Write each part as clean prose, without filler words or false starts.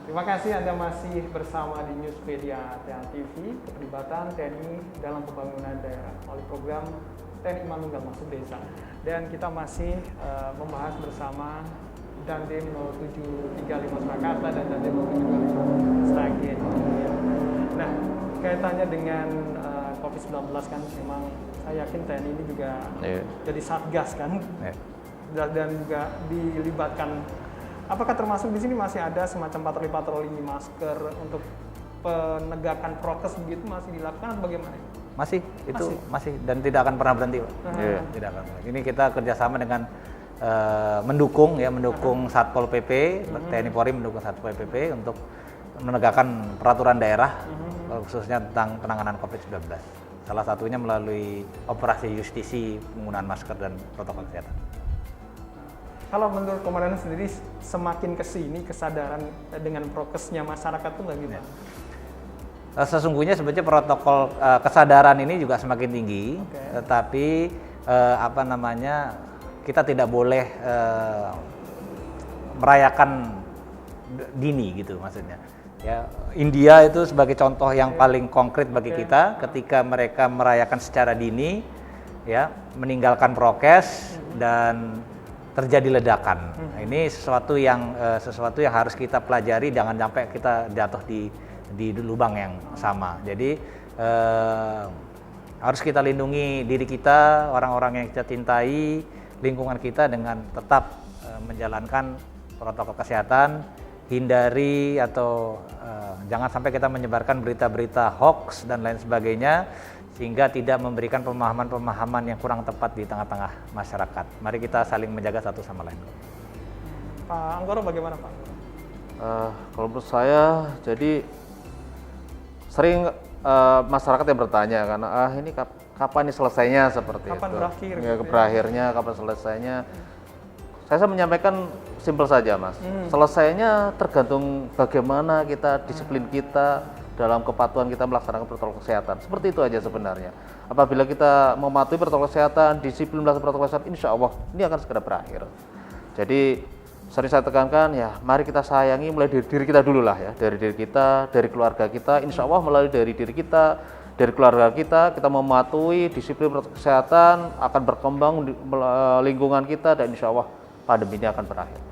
Terima kasih Anda masih bersama di Newspedia TNI TV, keterlibatan TNI dalam pembangunan daerah oleh program TNI Manunggal Masuk Desa. Dan kita masih membahas bersama Dandim 0735 Surakarta dan Dandim 0725 Sragen. Nah, kaitannya dengan COVID-19 kan memang saya yakin TNI ini juga jadi satgas kan, dan juga dilibatkan. Apakah termasuk di sini masih ada semacam patroli-patroli masker untuk penegakan prokes begitu masih dilakukan atau bagaimana? Masih dan tidak akan pernah berhenti, Pak. Tidak akan. Ini kita kerjasama dengan mendukung Satpol PP, TNI Polri mendukung Satpol PP untuk menegakkan peraturan daerah khususnya tentang penanganan COVID-19. Salah satunya melalui operasi justisi penggunaan masker dan protokol kesehatan. Kalau menurut Komandan sendiri, semakin kesini kesadaran dengan prokesnya masyarakat itu bagaimana? Sesungguhnya sebetulnya protokol kesadaran ini juga semakin tinggi, tetapi kita tidak boleh merayakan dini gitu maksudnya. Ya, India itu sebagai contoh yang paling konkret bagi kita ketika mereka merayakan secara dini, ya, meninggalkan prokes dan terjadi ledakan. Ini sesuatu yang harus kita pelajari, jangan sampai kita jatuh di lubang yang sama. Jadi harus kita lindungi diri kita, orang-orang yang kita cintai, lingkungan kita dengan tetap menjalankan protokol kesehatan, hindari atau jangan sampai kita menyebarkan berita-berita hoax dan lain sebagainya, sehingga tidak memberikan pemahaman-pemahaman yang kurang tepat di tengah-tengah masyarakat. Mari kita saling menjaga satu sama lain. Pak Anggoro bagaimana Pak? Kalau menurut saya, jadi sering masyarakat yang bertanya karena ini kapan ini selesainya seperti kapan itu. Berakhir? Ya, berakhirnya, kapan selesainya? Saya menyampaikan simpel saja, Mas. Selesainya tergantung bagaimana kita, disiplin kita dalam kepatuhan kita melaksanakan protokol kesehatan. Seperti itu aja sebenarnya. Apabila kita mematuhi protokol kesehatan, disiplin melaksanakan protokol kesehatan, insya Allah ini akan segera berakhir. Jadi sering saya tekankan, ya mari kita sayangi mulai dari diri kita dulu lah ya. Dari diri kita, dari keluarga kita, insya Allah melalui dari diri kita, dari keluarga kita mematuhi disiplin protokol kesehatan, akan berkembang lingkungan kita, dan insya Allah pandemi ini akan berakhir.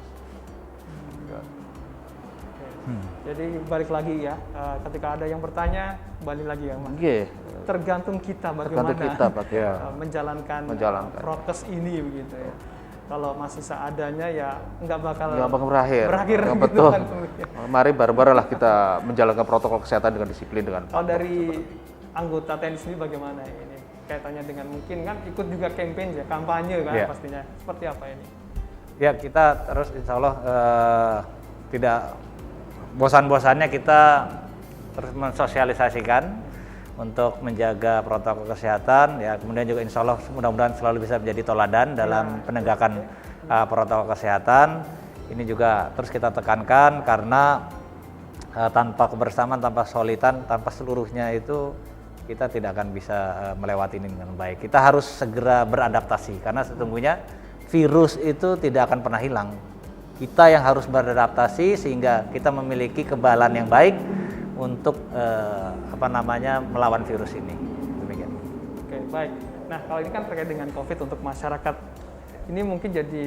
Jadi balik lagi ya, ketika ada yang bertanya, balik lagi ya Mas. Tergantung kita bagaimana menjalankan prokes ini begitu ya. Kalau masih seadanya ya nggak bakal berakhir betul. Kan. Mari bareng-bareng lah kita menjalankan protokol kesehatan dengan disiplin dengan. Kalau dari anggota TNI sendiri bagaimana ini? Kaitannya dengan mungkin kan ikut juga kampanye kan pastinya. Seperti apa ini? Ya, kita terus insya Allah tidak bosan-bosannya kita terus mensosialisasikan untuk menjaga protokol kesehatan, ya, kemudian juga insya Allah mudah-mudahan selalu bisa menjadi toladan dalam penegakan protokol kesehatan. Ini juga terus kita tekankan karena tanpa kebersamaan, tanpa solidan, tanpa seluruhnya itu kita tidak akan bisa melewati ini dengan baik. Kita harus segera beradaptasi karena sesungguhnya virus itu tidak akan pernah hilang. Kita yang harus beradaptasi sehingga kita memiliki kebalan yang baik untuk melawan virus ini. Demikian. Oke, baik. Nah, kalau ini kan terkait dengan COVID untuk masyarakat, ini mungkin jadi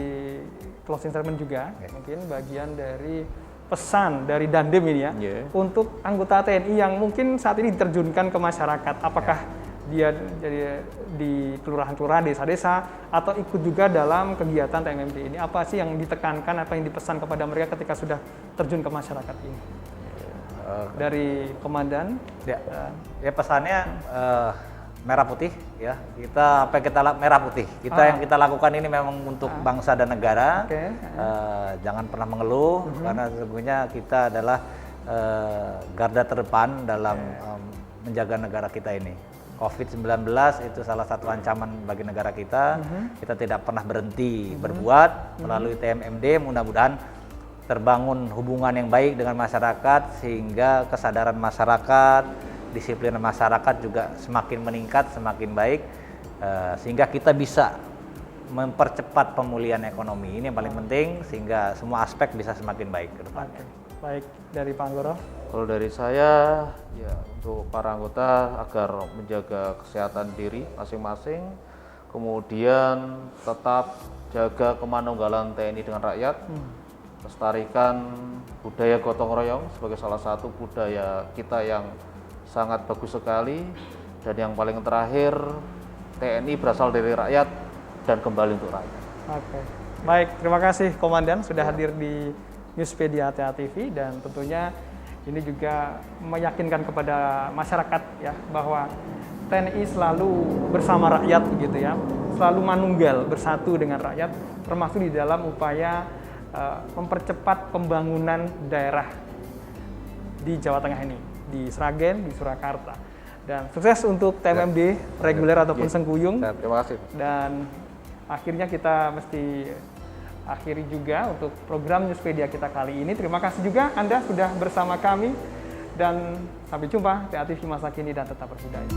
closing statement juga, mungkin bagian dari pesan dari Dandim ini ya, untuk anggota TNI yang mungkin saat ini diterjunkan ke masyarakat. Apakah dia jadi di kelurahan-kelurahan, desa-desa, atau ikut juga dalam kegiatan TMMD ini? Apa sih yang ditekankan, apa yang dipesan kepada mereka ketika sudah terjun ke masyarakat ini? Dari Komandan? Ya pesannya merah putih ya. Kita merah putih. Yang kita lakukan ini memang untuk bangsa dan negara. Jangan pernah mengeluh karena sesungguhnya kita adalah garda terdepan dalam menjaga negara kita ini. COVID-19 itu salah satu ancaman bagi negara kita. Kita tidak pernah berhenti berbuat melalui TMMD. Mudah-mudahan terbangun hubungan yang baik dengan masyarakat sehingga kesadaran masyarakat, disiplin masyarakat juga semakin meningkat, semakin baik, sehingga kita bisa mempercepat pemulihan ekonomi. Ini yang paling penting sehingga semua aspek bisa semakin baik ke depan. Baik, dari Pak Anggoro. Kalau dari saya, ya untuk para anggota agar menjaga kesehatan diri masing-masing, kemudian tetap jaga kemanunggalan TNI dengan rakyat, lestarikan budaya gotong royong sebagai salah satu budaya kita yang sangat bagus sekali, dan yang paling terakhir, TNI berasal dari rakyat dan kembali untuk rakyat. Oke, baik, terima kasih Komandan sudah hadir di Newspedia TA TV, dan tentunya ini juga meyakinkan kepada masyarakat ya bahwa TNI selalu bersama rakyat begitu ya, selalu manunggal bersatu dengan rakyat, termasuk di dalam upaya mempercepat pembangunan daerah di Jawa Tengah ini, di Sragen, di Surakarta. Dan sukses untuk TMMD reguler ataupun Sengkuyung. Terima kasih. Dan akhirnya kita mesti akhiri juga untuk program Newspedia kita kali ini. Terima kasih juga Anda sudah bersama kami, dan sampai jumpa TA TV masa kini dan tetap berbudaya.